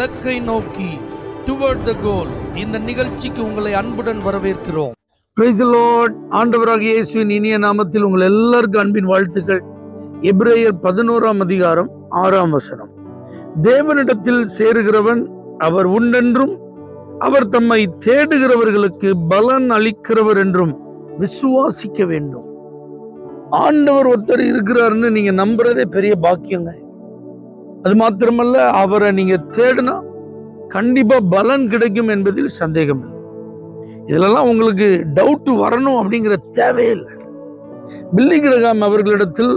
இலக்கை நோக்கி டுவர்ட் த கோல். இந்த நிகழ்ச்சிக்கு உங்களை அன்புடன் வரவேற்கிறோம். Praise the Lord. ஆண்டவராகிய இயேசுவின் இனிய நாமத்தில் உங்கள் எல்லாருக்கும் அன்பின் வாழ்த்துக்கள். எபிரேயர் 11ஆம் அதிகாரம் 6ஆம் வசனம். தேவனிடத்தில் சேருகிறவன் அவர் உண்டென்றும் அவர் தம்மை தேடுகிறவர்களுக்கு பலன் அளிக்கிறவர் என்றும் விசுவாசிக்க வேண்டும். ஆண்டவர் ஒருத்தர் இருக்கிறாருன்னு நீங்க நம்புறதே பெரிய பாக்கியங்க. அது மாத்திரமல்ல, அவரை நீங்க தேடினா கண்டிப்பா பலன் கிடைக்கும் என்பதில் சந்தேகம் இல்லை. இதுலலாம் உங்களுக்கு டவுட் வரணும் அப்படிங்கிற தேவையில்லை. பில்லி கிரஹாம் அவர்களிடத்தில்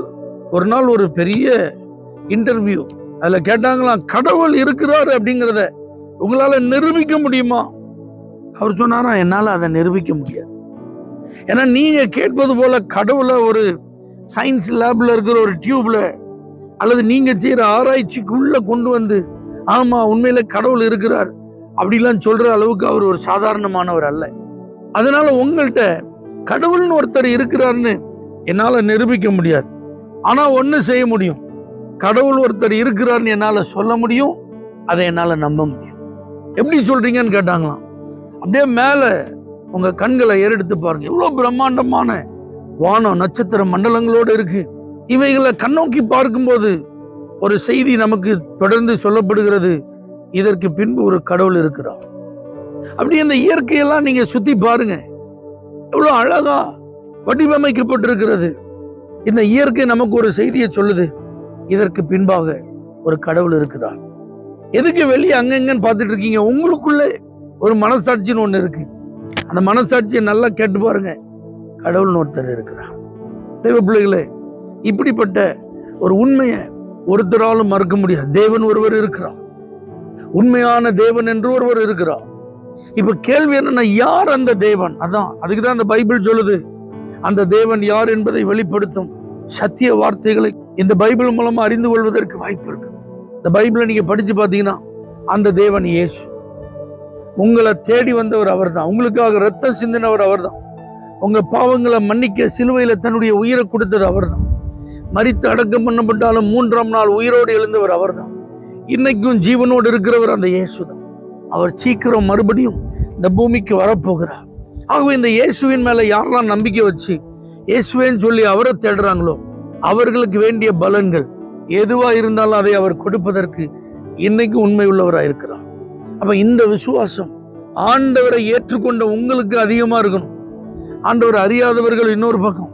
ஒரு நாள் ஒரு பெரிய இன்டர்வியூ. அதுல கேட்டாங்களாம், கடவுள் இருக்கிறார் அப்படிங்கிறத உங்களால நிரூபிக்க முடியுமா? அவர் சொன்னாரா, என்னால அதை நிரூபிக்க முடியாது. ஏன்னா நீங்க கேட்பது போல கடவுளை ஒரு சயின்ஸ் லேப்ல இருக்கிற ஒரு டியூப்ல அல்லது நீங்க செய்யற ஆராய்ச்சிக்குள்ள கொண்டு வந்து ஆமா உண்மையில கடவுள் இருக்கிறார் அப்படிலாம் சொல்ற அளவுக்கு அவர் ஒரு சாதாரணமானவர் அல்ல. அதனால உங்கள்கிட்ட கடவுள்னு ஒருத்தர் இருக்கிறார்னு என்னால நிரூபிக்க முடியாது. ஆனா ஒண்ணு செய்ய முடியும், கடவுள் ஒருத்தர் இருக்கிறார்னு என்னால சொல்ல முடியும், அதை என்னால நம்ப முடியும். எப்படி சொல்றீங்கன்னு கேட்டாங்களாம். அப்படியே மேல உங்க கண்களை ஏறெடுத்து பாருங்க, எவ்வளவு பிரம்மாண்டமான வானம் நட்சத்திர மண்டலங்களோடு இருக்கு. இவைகளை கண்ணோக்கி பார்க்கும்போது ஒரு செய்தி நமக்கு தொடர்ந்து சொல்லப்படுகிறது, இதற்கு பின்பு ஒரு கடவுள் இருக்கிறார். அப்படி இந்த இயற்கையெல்லாம் நீங்க சுத்தி பாருங்க, எவ்வளவு அழகா வடிவமைக்கப்பட்டிருக்கிறது. இந்த இயற்கை நமக்கு ஒரு செய்தியை சொல்லுது, இதற்கு பின்பாக ஒரு கடவுள் இருக்கிறார். எதுக்கு வெளியே அங்கங்கன்னு பார்த்துட்டு இருக்கீங்க? உங்களுக்குள்ளே ஒரு மனசாட்சின்னு ஒண்ணு இருக்கு. அந்த மனசாட்சியை நல்லா கேட்டு பாருங்க, கடவுள்னு ஒருத்தர் இருக்கிறார். தெய்வ பிள்ளைகளே, இப்படிப்பட்ட ஒரு உண்மையை ஒருத்தராலும் மறுக்க முடியாது. தேவன் ஒருவர் இருக்கிறார், உண்மையான தேவன் என்று ஒருவர் இருக்கிறார். இப்ப கேள்வி என்னன்னா, யார் அந்த தேவன்? அதுக்குதான் அந்த பைபிள் சொல்லுது, அந்த தேவன் யார் என்பதை வெளிப்படுத்தும் சத்திய வார்த்தைகளை இந்த பைபிள் மூலமா அறிந்து கொள்வதற்கு வாய்ப்பு இருக்கு. இந்த பைபிளை நீங்க படிச்சு பார்த்தீங்கன்னா, அந்த தேவன் இயேசு. உங்களை தேடி வந்தவர் அவர்தான், உங்களுக்காக ரத்தம் சிந்தினவர் அவர்தான், உங்க பாவங்களை மன்னிக்க சிலுவையில தன்னுடைய உயிரை கொடுத்தது அவர்தான், மரித்து அடக்கம் பண்ணப்பட்டாலும் 3ஆம் நாள் உயிரோடு எழுந்தவர் அவர்தான், இன்னைக்கும் ஜீவனோடு இருக்கிறவர் அந்த இயேசுதான். அவர் சீக்கிரம் மறுபடியும் இந்த பூமிக்கு வரப்போகிறார். ஆகவே இந்த இயேசுவின் மேல யாரெல்லாம் நம்பிக்கை வச்சு இயேசுவேன்னு சொல்லி அவரை தேடுறாங்களோ அவர்களுக்கு வேண்டிய பலன்கள் எதுவா இருந்தாலும் அதை அவர் கொடுப்பதற்கு இன்னைக்கு உண்மை உள்ளவராக இருக்கிறார். அப்ப இந்த விசுவாசம் ஆண்டவரை ஏற்றுக்கொண்ட உங்களுக்கு அதிகமா இருக்கணும். ஆண்டவர் அறியாதவர்கள் இன்னொரு பக்கம்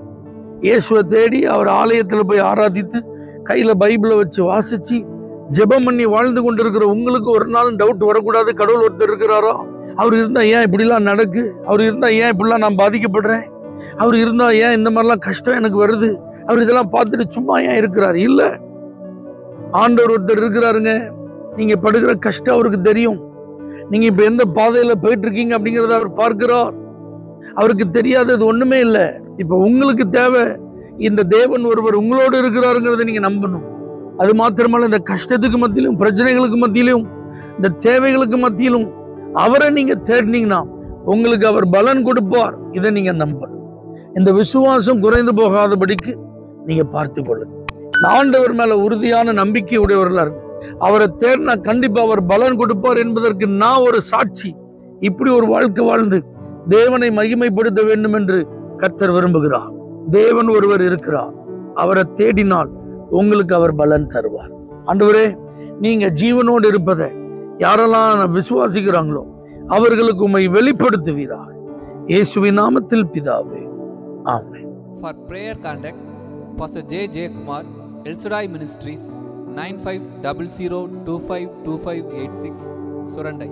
இயேசுவை தேடி அவர் ஆலயத்துல போய் ஆராதித்து கையில பைபிளை வச்சு வாசிச்சு ஜெபம் பண்ணி வாழ்ந்து கொண்டிருக்கிற உங்களுக்கு ஒரு நாளும் டவுட் வரக்கூடாது, கடவுள் ஒருத்தர் இருக்கிறாரோ, அவர் இருந்தா ஏன் இப்படிலாம் நடக்கு, அவர் இருந்தா ஏன் இப்படிலாம் நான் பாதிக்கப்படுறேன், அவர் இருந்தா ஏன் இந்த மாதிரிலாம் கஷ்டம் எனக்கு வருது, அவர் இதெல்லாம் பார்த்துட்டு சும்மா ஏன் இருக்கிறார்? இல்ல, ஆண்டவர் ஒருத்தர் இருக்கிறாருங்க. நீங்க படுகிற கஷ்டம் அவருக்கு தெரியும். நீங்க இப்ப எந்த பாதையில போயிட்டு இருக்கீங்க அப்படிங்கறத அவர் பார்க்கிறார். அவருக்கு தெரியாதது ஒண்ணுமே இல்லை. இப்ப உங்களுக்கு தேவை, இந்த தேவன் ஒருவர் உங்களோடு இருக்கிறாருங்கிறத நீங்க நம்பணும். அது மாத்திரமல்ல, இந்த கஷ்டத்துக்கு மத்தியிலும் பிரச்சனைகளுக்கு மத்தியிலும் இந்த தேவைகளுக்கு மத்தியிலும் அவரை நீங்க தேடினீங்கன்னா உங்களுக்கு அவர் பலன் கொடுப்பார். இதை நீங்க நம்பணும். இந்த விசுவாசம் குறைந்து போகாதபடிக்கு நீங்க பார்த்து கொள்ளுங்க. ஆண்டவர் மேல உறுதியான நம்பிக்கை உடையவர்களா இருக்கு. அவரை தேடினா கண்டிப்பா அவர் பலன் கொடுப்பார் என்பதற்கு நான் ஒரு சாட்சி. இப்படி ஒரு வாழ்க்கை வாழ்ந்து தேவனை மகிமைப்படுத்த வேண்டும் என்று கர்த்தர் விரும்புகிறார். தேவன் ஒருவர் இருக்கிறார், அவரை தேடினால் உங்களுக்கு அவர் பலன் தருவார். ஆண்டவரே, நீங்க ஜீவனோடு இருப்பதை யாரெல்லாம் விசுவாசிக்கிறாங்களோ அவர்களுக்கு உம்மை வெளிப்படுத்துவீராக. இயேசுவின் நாமத்தில் பிதாவே, ஆமென். For prayer contact Pastor J. Kumar, El Shaddai Ministries, 9500252586, Surandai.